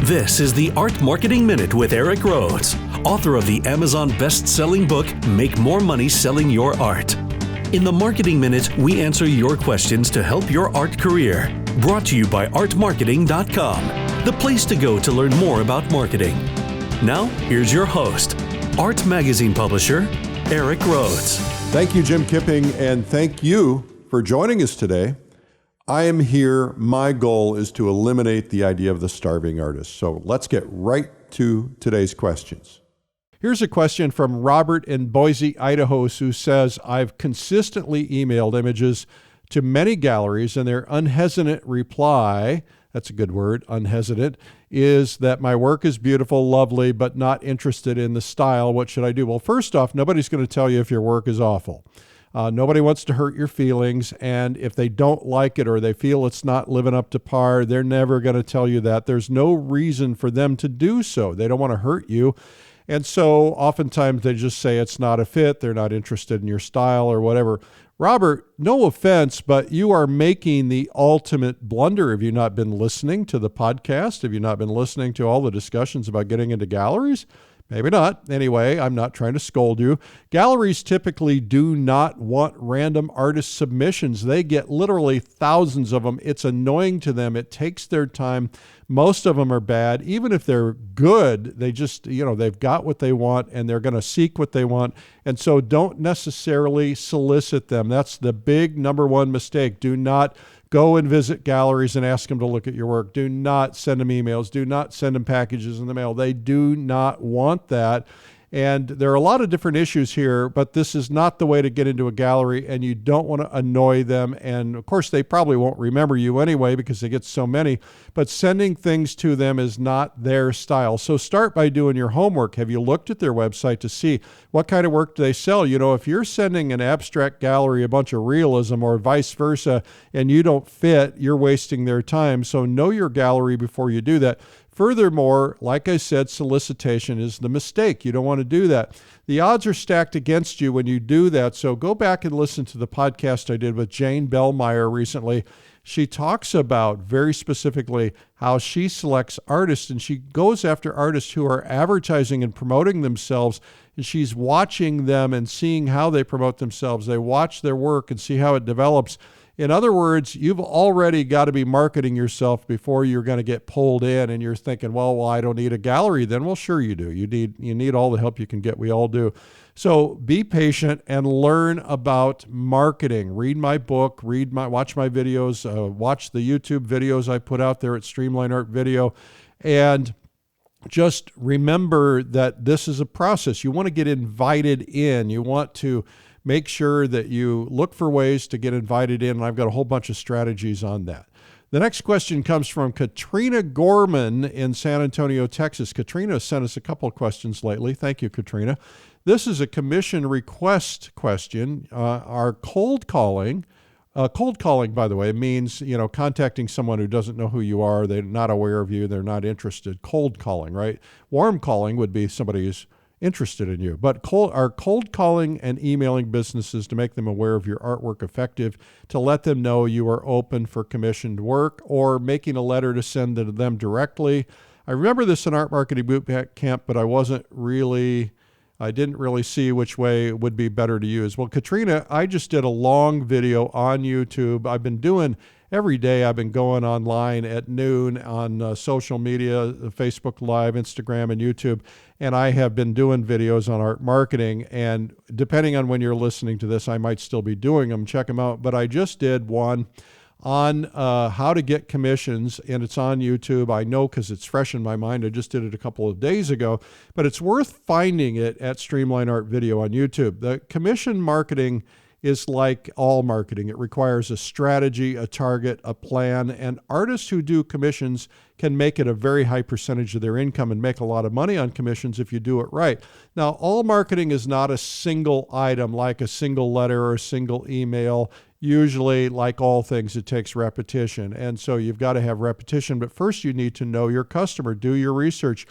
This is the Art Marketing Minute with Eric Rhoads, author of the Amazon best-selling book, Make More Money Selling Your Art. In the Marketing Minute, we answer your questions to help your art career. Brought to you by artmarketing.com, the place to go to learn more about marketing. Now, here's your host, art magazine publisher, Eric Rhoads. Thank you, Jim Kipping, and thank you for joining us today. I am here. My goal is to eliminate the idea of the starving artist. So let's get right to today's questions. Here's a question from Robert in Boise, Idaho, who says, I've consistently emailed images to many galleries, and their unhesitant reply, that's a good word, unhesitant, is that my work is beautiful, lovely, but not interested in the style. What should I do? Well, first off, nobody's going to tell you if your work is awful. Nobody wants to hurt your feelings, and if they don't like it or they feel it's not living up to par, they're never going to tell you that. There's no reason for them to do so. They don't want to hurt you. And so oftentimes they just say it's not a fit, they're not interested in your style or whatever. Robert, no offense, but you are making the ultimate blunder. Have you not been listening to the podcast? Have you not been listening to all the discussions about getting into galleries? Maybe not. Anyway, I'm not trying to scold you. Galleries typically do not want random artist submissions. They get literally thousands of them. It's annoying to them. It takes their time. Most of them are bad. Even if they're good, they just, they've got what they want and they're going to seek what they want. And so don't necessarily solicit them. That's the big number one mistake. Do not go and visit galleries and ask them to look at your work. Do not send them emails. Do not send them packages in the mail. They do not want that. And there are a lot of different issues here, but this is not the way to get into a gallery, and you don't want to annoy them. And of course, they probably won't remember you anyway because they get so many, but sending things to them is not their style. So start by doing your homework. Have you looked at their website to see what kind of work do they sell? If you're sending an abstract gallery a bunch of realism or vice versa, and you don't fit, you're wasting their time. So know your gallery before you do that. Furthermore, like I said, solicitation is the mistake. You don't want to do that. The odds are stacked against you when you do that. So go back and listen to the podcast I did with Jane Bellmeyer recently. She talks about very specifically how she selects artists, and she goes after artists who are advertising and promoting themselves, and she's watching them and seeing how they promote themselves. They watch their work and see how it develops. In other words, you've already got to be marketing yourself before you're going to get pulled in, and you're thinking, well, I don't need a gallery then. Well, sure you do. You need all the help you can get. We all do. So be patient and learn about marketing. Read my book, watch my videos, watch the YouTube videos I put out there at Streamline Art Video, and just remember that this is a process. You want to get invited in. You want to make sure that you look for ways to get invited in, and I've got a whole bunch of strategies on that. The next question comes from Katrina Gorman in San Antonio, Texas. Katrina sent us a couple of questions lately. Thank you, Katrina. This is a commission request question. Our cold calling, by the way, means, contacting someone who doesn't know who you are, they're not aware of you, they're not interested. Cold calling, right? Warm calling would be somebody who's interested in you. But our cold calling and emailing businesses to make them aware of your artwork effective, to let them know you are open for commissioned work, or making a letter to send to them directly. I remember this in Art Marketing Boot Camp, but I didn't really see which way would be better to use. Well, Katrina, I just did a long video on YouTube. Every day I've been going online at noon on social media, Facebook Live, Instagram, and YouTube, and I have been doing videos on art marketing, and depending on when you're listening to this, I might still be doing them. Check them out. But I just did one on how to get commissions, and it's on YouTube. I know because it's fresh in my mind. I just did it a couple of days ago, but it's worth finding it at Streamline Art Video on YouTube. The commission marketing is like all marketing. It requires a strategy, a target, a plan, and artists who do commissions can make it a very high percentage of their income and make a lot of money on commissions if you do it right. Now, all marketing is not a single item like a single letter or a single email. Usually, like all things, it takes repetition. And so you've got to have repetition. But first, you need to know your customer. Do your research.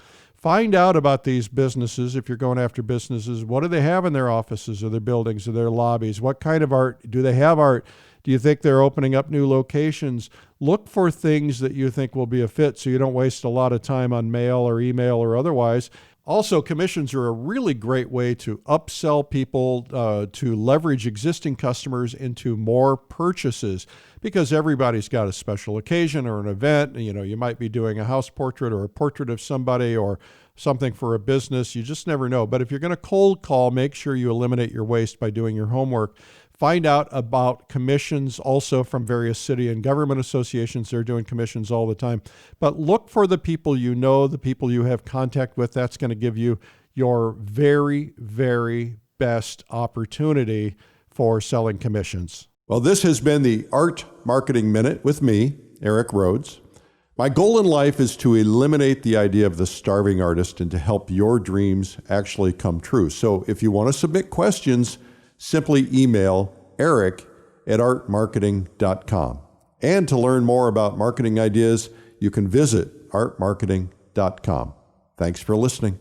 Find out about these businesses if you're going after businesses. What do they have in their offices or their buildings or their lobbies? What kind of art? Do they have art? Do you think they're opening up new locations? Look for things that you think will be a fit so you don't waste a lot of time on mail or email or otherwise. Also, commissions are a really great way to upsell people, to leverage existing customers into more purchases, because everybody's got a special occasion or an event. You know, you might be doing a house portrait or a portrait of somebody or something for a business. You just never know. But if you're going to cold call, make sure you eliminate your waste by doing your homework. Find out about commissions also from various city and government associations. They're doing commissions all the time. But look for the people you know, the people you have contact with. That's going to give you your very, very best opportunity for selling commissions. Well, this has been the Art Marketing Minute with me, Eric Rhoads. My goal in life is to eliminate the idea of the starving artist and to help your dreams actually come true. So if you want to submit questions, simply email eric@artmarketing.com. And to learn more about marketing ideas, you can visit artmarketing.com. Thanks for listening.